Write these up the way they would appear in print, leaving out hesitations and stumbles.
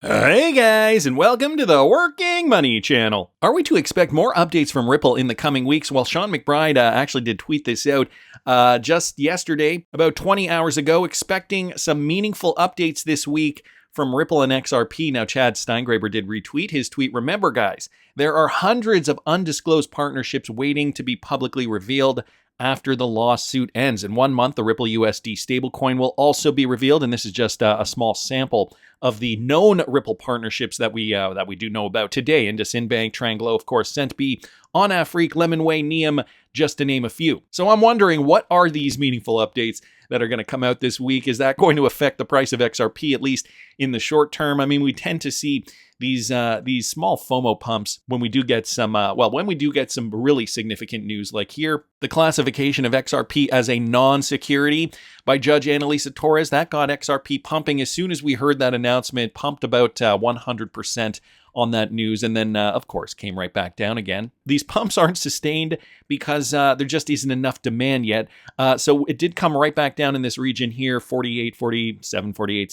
Hey guys, and welcome to the Working Money Channel. Are we to expect more updates from Ripple in the coming weeks? Well, Sean McBride actually did tweet this out just yesterday, about 20 hours ago, expecting some meaningful updates this week from Ripple and XRP. Now, Chad Steingraber did retweet his tweet. Remember, guys, there are hundreds of undisclosed partnerships waiting to be publicly revealed after the lawsuit ends. In 1 month, the Ripple USD stablecoin will also be revealed, and this is just a small sample of the known Ripple partnerships that we do know about today. IndusInbank, Tranglo, of course, Centbee, On Afrique, Lemonway, Neum, just to name a few. So I'm wondering, what are these meaningful updates that are going to come out this week? Is that going to affect the price of XRP, at least in the short term? I mean, we tend to see these small FOMO pumps when we do get some really significant news, like here, the classification of XRP as a non-security by Judge Annalisa Torres. That got XRP pumping as soon as we heard that announcement, pumped about 100% on that news, and then, of course, came right back down again. These pumps aren't sustained because there just isn't enough demand yet. So it did come right back down in this region here, 48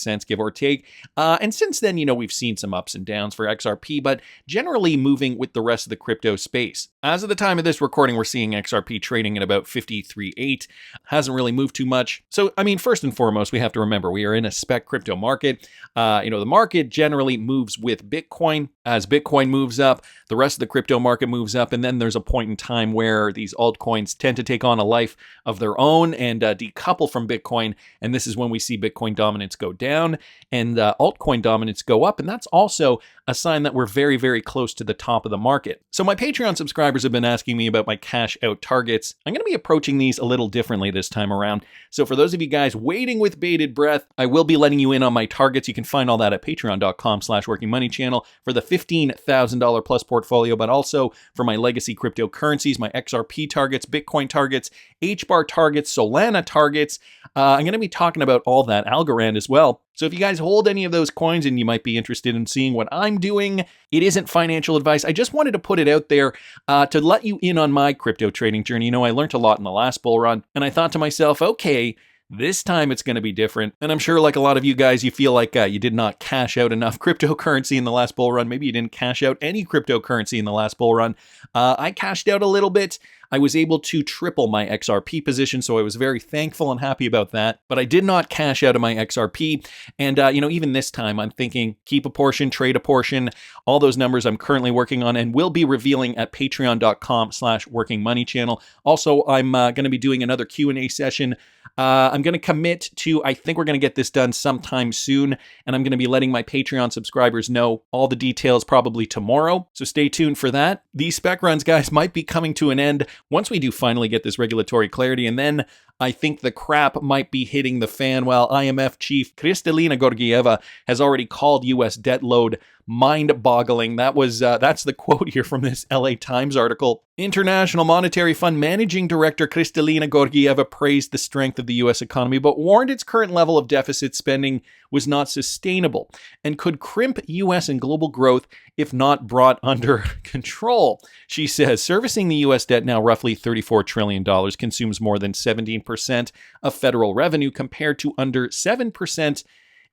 cents, give or take. And since then, we've seen some ups and downs for XRP, but generally moving with the rest of the crypto space. As of the time of this recording, we're seeing XRP trading at about 53.8. Hasn't really moved too much. So, I mean, first and foremost, we have to remember we are in a spec crypto market. The market generally moves with Bitcoin. As Bitcoin moves up, the rest of the crypto market moves up, and then there's a point in time where these altcoins tend to take on a life of their own and decouple from Bitcoin, and this is when we see Bitcoin dominance go down and altcoin dominance go up, and that's also a sign that we're very, very close to the top of the market. So my Patreon subscribers have been asking me about my cash out targets. I'm going to be approaching these a little differently this time around. So for those of you guys waiting with bated breath, I will be letting you in on my targets. You can find all that at patreon.com/workingmoneychannel for the $15,000 plus portfolio, but also for my legacy cryptocurrencies, my XRP targets, Bitcoin targets, HBAR targets, Solana targets. I'm going to be talking about all that, Algorand as well. So if you guys hold any of those coins and you might be interested in seeing what I'm doing, it isn't financial advice. I just wanted to put it out there to let you in on my crypto trading journey. I learned a lot in the last bull run, and I thought to myself, okay, this time it's going to be different. And I'm sure like a lot of you guys, you feel like you did not cash out enough cryptocurrency in the last bull run. Maybe you didn't cash out any cryptocurrency in the last bull run. I cashed out a little bit. I was able to triple my XRP position, so I was very thankful and happy about that. But I did not cash out of my XRP. And, even this time, I'm thinking keep a portion, trade a portion, all those numbers I'm currently working on and will be revealing at patreon.com/workingmoneychannel. Also, I'm going to be doing another Q&A session. I'm going to commit to, I think we're going to get this done sometime soon, and I'm going to be letting my Patreon subscribers know all the details probably tomorrow. So stay tuned for that. These spec runs, guys, might be coming to an end once we do finally get this regulatory clarity, and then I think the crap might be hitting the fan. Well, IMF chief Kristalina Georgieva has already called US debt load mind-boggling. That's the quote here from this LA Times article. International Monetary Fund Managing Director Kristalina Georgieva praised the strength of the US economy, but warned its current level of deficit spending was not sustainable and could crimp US and global growth if not brought under control. She says servicing the US debt, now roughly $34 trillion, consumes more than 17% of federal revenue compared to under 7%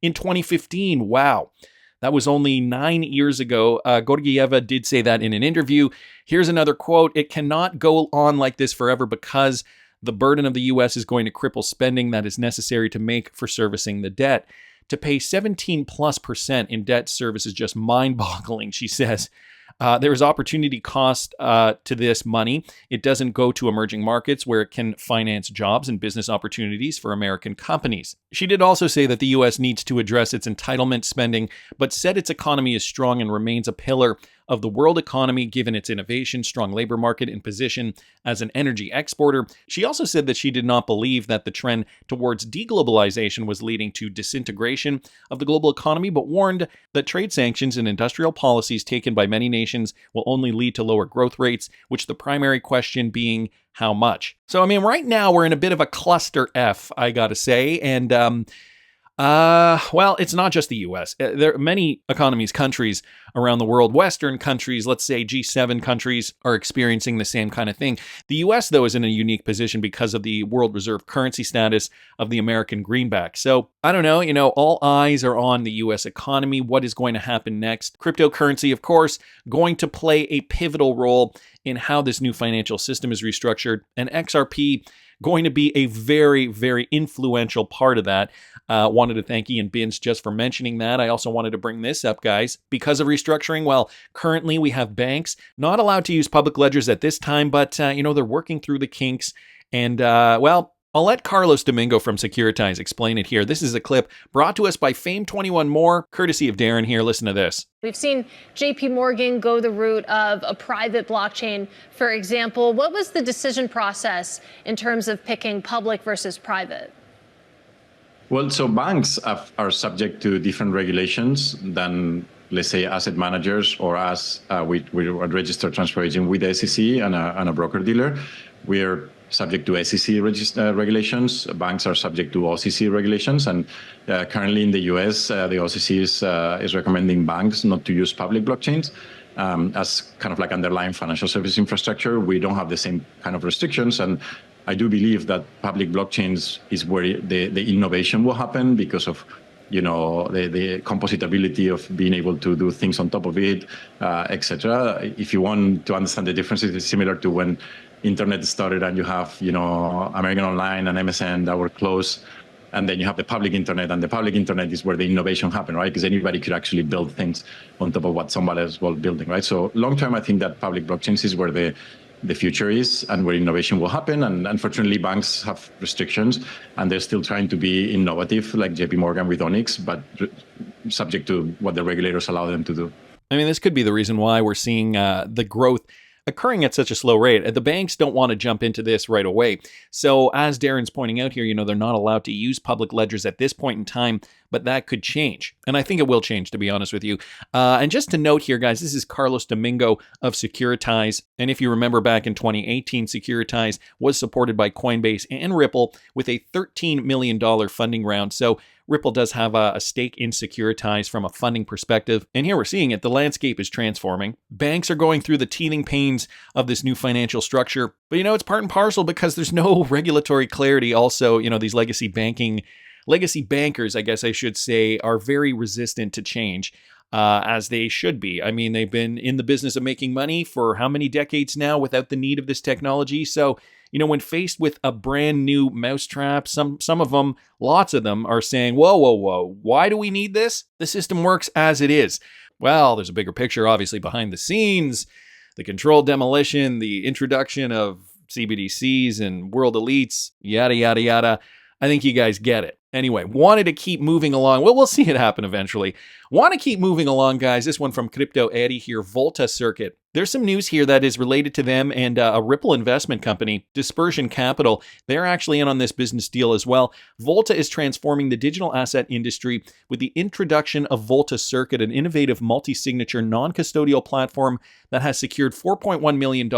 in 2015. Wow. That was only 9 years ago. Georgieva did say that in an interview. Here's another quote. It cannot go on like this forever because the burden of the U.S. is going to cripple spending that is necessary to make for servicing the debt. To pay 17+% in debt service is just mind-boggling, she says. There is opportunity cost to this money. It doesn't go to emerging markets where it can finance jobs and business opportunities for American companies. She did also say that the U.S. needs to address its entitlement spending, but said its economy is strong and remains a pillar of the world economy given its innovation, strong labor market, and position as an energy exporter. She also said that she did not believe that the trend towards deglobalization was leading to disintegration of the global economy, but warned that trade sanctions and industrial policies taken by many nations will only lead to lower growth rates, which the primary question being how much. So, right now we're in a bit of a cluster F, I gotta say, and Well, it's not just the US. There are many economies, countries around the world, Western countries, let's say G7 countries, are experiencing the same kind of thing. The US, though, is in a unique position because of the world reserve currency status of the American greenback. So I don't know, all eyes are on the US economy. What is going to happen next? Cryptocurrency, of course, going to play a pivotal role in how this new financial system is restructured, and XRP going to be a very, very influential part of that. Wanted to thank Ian Binns just for mentioning that. I also wanted to bring this up, guys. Because of restructuring, well, currently we have banks not allowed to use public ledgers at this time, but, they're working through the kinks. And, I'll let Carlos Domingo from Securitize explain it here. This is a clip brought to us by Fame21 More, courtesy of Darren here. Listen to this. We've seen JP Morgan go the route of a private blockchain, for example. What was the decision process in terms of picking public versus private? Well, so banks are subject to different regulations than, let's say, asset managers or us. We're a registered transfer agent with the SEC and a broker-dealer. We're subject to SEC regulations. Banks are subject to OCC regulations. And currently in the US, the OCC is recommending banks not to use public blockchains as kind of like underlying financial service infrastructure. We don't have the same kind of restrictions. And I do believe that public blockchains is where the innovation will happen because of the compositability of being able to do things on top of it, etc. If you want to understand the differences, it's similar to when internet started and you have, American Online and MSN that were closed. And then you have the public internet, and the public internet is where the innovation happened, right? Because anybody could actually build things on top of what somebody else was building, right? So long term, I think that public blockchains is where the future is and where innovation will happen. And unfortunately, banks have restrictions, and they're still trying to be innovative, like JP Morgan with Onyx, but subject to what the regulators allow them to do. I mean, this could be the reason why we're seeing the growth occurring at such a slow rate. The banks don't want to jump into this right away. So as Darren's pointing out here, they're not allowed to use public ledgers at this point in time, but that could change. And I think it will change, to be honest with you. And just to note here, guys, this is Carlos Domingo of Securitize. And if you remember back in 2018, Securitize was supported by Coinbase and Ripple with a $13 million funding round. So Ripple does have a stake in Securitize from a funding perspective. And here we're seeing it. The landscape is transforming. Banks are going through the teething pains of this new financial structure. But, it's part and parcel because there's no regulatory clarity. Also, these legacy bankers, I guess I should say, are very resistant to change, as they should be. I mean, they've been in the business of making money for how many decades now without the need of this technology. So, when faced with a brand new mousetrap, some of them, lots of them are saying, whoa, why do we need this? The system works as it is. Well, there's a bigger picture, obviously, behind the scenes, the controlled demolition, the introduction of CBDCs and world elites, yada, yada, yada. I think you guys get it. Anyway, wanted to keep moving along. Well, we'll see it happen eventually. Want to keep moving along, guys. This one from Crypto Eddie here, Volta Circuit. There's some news here that is related to them and a Ripple investment company, Dispersion Capital. They're actually in on this business deal as well. Volta is transforming the digital asset industry with the introduction of Volta Circuit, an innovative multi-signature non-custodial platform that has secured $4.1 million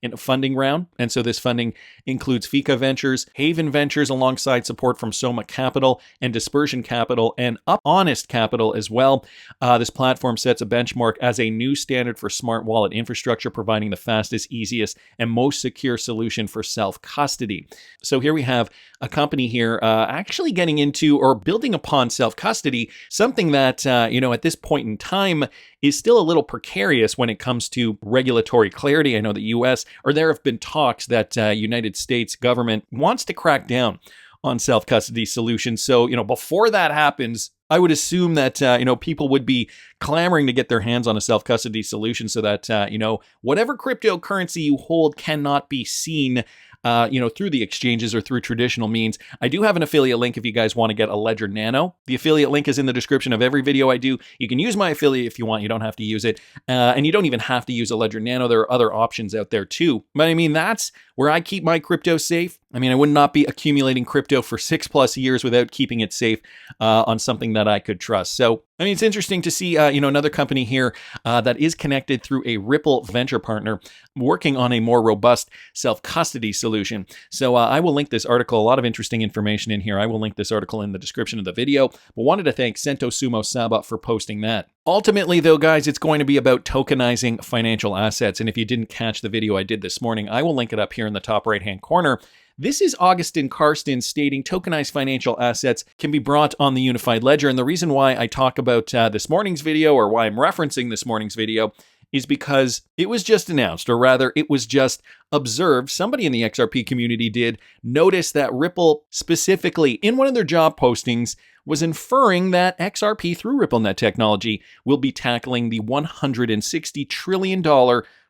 in a funding round. And so this funding includes Fika Ventures, Haven Ventures, alongside support from Soma Capital and Dispersion Capital and Honest Capital as well. This platform sets a benchmark as a new standard for smart wallet infrastructure, providing the fastest, easiest, and most secure solution for self-custody. So here we have a company here actually getting into or building upon self-custody, something that, at this point in time is still a little precarious when it comes to regulatory clarity. I know the US, or there have been talks that United States government wants to crack down on self-custody solutions. So, before that happens, I would assume that, people would be clamoring to get their hands on a self-custody solution so that, whatever cryptocurrency you hold cannot be seen, through the exchanges or through traditional means. I do have an affiliate link if you guys want to get a Ledger Nano. The affiliate link is in the description of every video I do. You can use my affiliate if you want. You don't have to use it. And you don't even have to use a Ledger Nano. There are other options out there too. But I mean, that's where I keep my crypto safe. I mean, I would not be accumulating crypto for 6+ years without keeping it safe on something that I could trust. So, I mean, it's interesting to see, another company here that is connected through a Ripple venture partner working on a more robust self-custody solution. So I will link this article, a lot of interesting information in here. I will link this article in the description of the video, but wanted to thank Sento Sumo Saba for posting that. Ultimately, though, guys, it's going to be about tokenizing financial assets. And if you didn't catch the video I did this morning, I will link it up here in the top right-hand corner. This is Augustin Karsten stating tokenized financial assets can be brought on the unified ledger. And the reason why I talk about this morning's video, or why I'm referencing this morning's video, is because it was just announced, or rather it was just observed. Somebody in the XRP community did notice that Ripple specifically in one of their job postings was inferring that XRP through RippleNet technology will be tackling the $160 trillion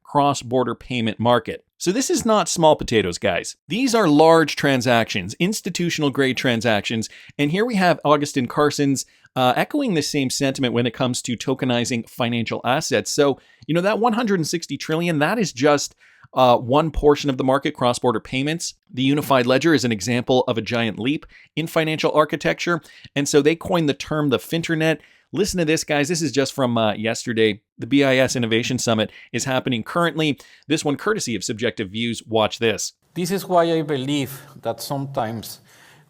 cross-border payment market. So this is not small potatoes, guys. These are large transactions, institutional grade transactions. And here we have Augustin Karsten's echoing the same sentiment when it comes to tokenizing financial assets. So, that 160 trillion, that is just one portion of the market, cross-border payments. The unified ledger is an example of a giant leap in financial architecture. And so they coined the term the Finternet. Listen to this, guys. This is just from yesterday. The BIS Innovation Summit is happening currently. This one courtesy of Subjective Views. Watch this. This is why I believe that sometimes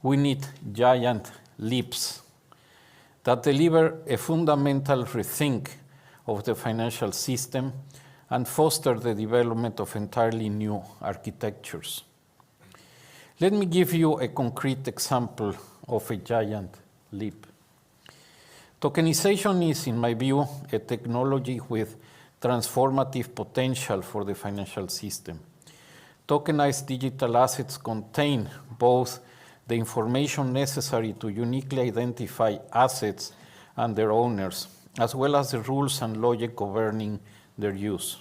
we need giant leaps that deliver a fundamental rethink of the financial system and foster the development of entirely new architectures. Let me give you a concrete example of a giant leap. Tokenization is, in my view, a technology with transformative potential for the financial system. Tokenized digital assets contain both the information necessary to uniquely identify assets and their owners, as well as the rules and logic governing their use.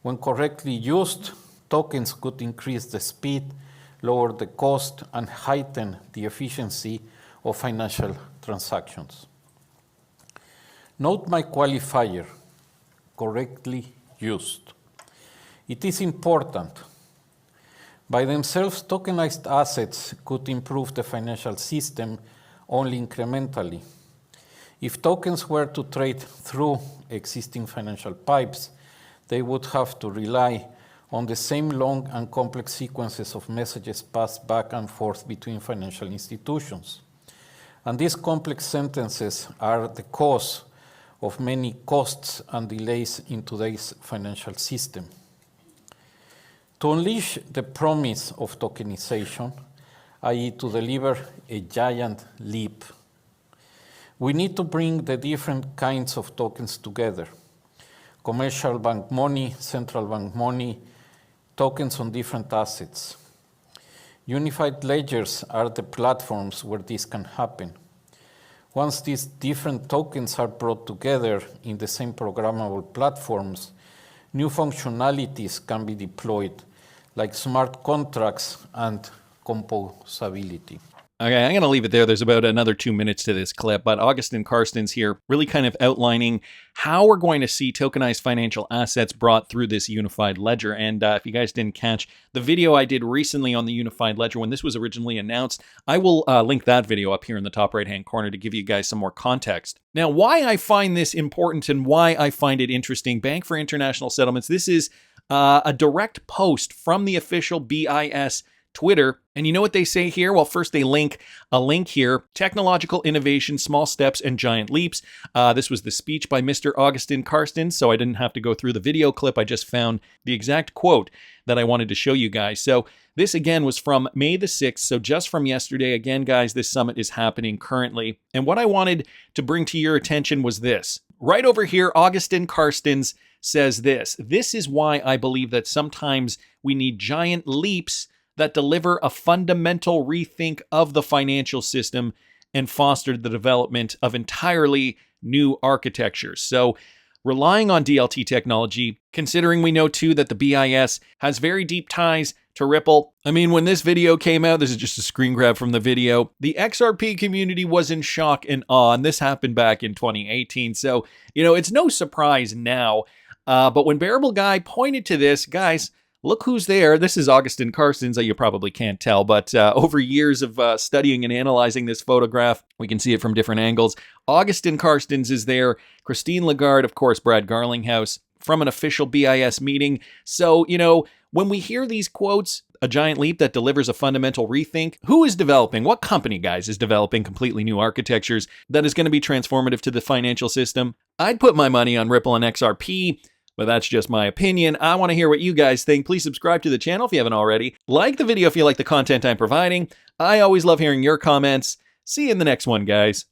When correctly used, tokens could increase the speed, lower the cost, and heighten the efficiency of financial transactions. Note my qualifier, correctly used. It is important. By themselves, tokenized assets could improve the financial system only incrementally. If tokens were to trade through existing financial pipes, they would have to rely on the same long and complex sequences of messages passed back and forth between financial institutions. And these complex sentences are the cause of many costs and delays in today's financial system. To unleash the promise of tokenization, i.e. to deliver a giant leap, we need to bring the different kinds of tokens together. Commercial bank money, central bank money, tokens on different assets. Unified ledgers are the platforms where this can happen. Once these different tokens are brought together in the same programmable platforms, new functionalities can be deployed, like smart contracts and composability. Okay, I'm going to leave it there. There's about another 2 minutes to this clip, but Augustin Karsten's here really kind of outlining how we're going to see tokenized financial assets brought through this unified ledger. And if you guys didn't catch the video I did recently on the unified ledger when this was originally announced, I will link that video up here in the top right-hand corner to give you guys some more context. Now, why I find this important and why I find it interesting, Bank for International Settlements, this is a direct post from the official BIS Twitter. And you know what they say here? Well, first they link a link here, technological innovation, small steps and giant leaps. This was the speech by Mr. Augustin Karsten, so I didn't have to go through the video clip. I just found the exact quote that I wanted to show you guys. So this again was from May the 6th, so just from yesterday. Again, guys, this summit is happening currently. And what I wanted to bring to your attention was this. Right over here, Augustin Karstens says this. This is why I believe that sometimes we need giant leaps that deliver a fundamental rethink of the financial system and foster the development of entirely new architectures. So relying on DLT technology, considering we know too that the BIS has very deep ties to Ripple. I mean, when this video came out, this is just a screen grab from the video, the XRP community was in shock and awe, and this happened back in 2018. So, it's no surprise now. But when Bearable Guy pointed to this, guys, look who's there. This is Augustin Carstens. You probably can't tell, but over years of studying and analyzing this photograph, we can see it from different angles. Augustin Carstens is there. Christine Lagarde, of course, Brad Garlinghouse, from an official BIS meeting. So, when we hear these quotes, a giant leap that delivers a fundamental rethink, who is developing, what company, guys, is developing completely new architectures that is going to be transformative to the financial system? I'd put my money on Ripple and XRP, but that's just my opinion. I want to hear what you guys think. Please subscribe to the channel if you haven't already. Like the video if you like the content I'm providing. I always love hearing your comments. See you in the next one, guys.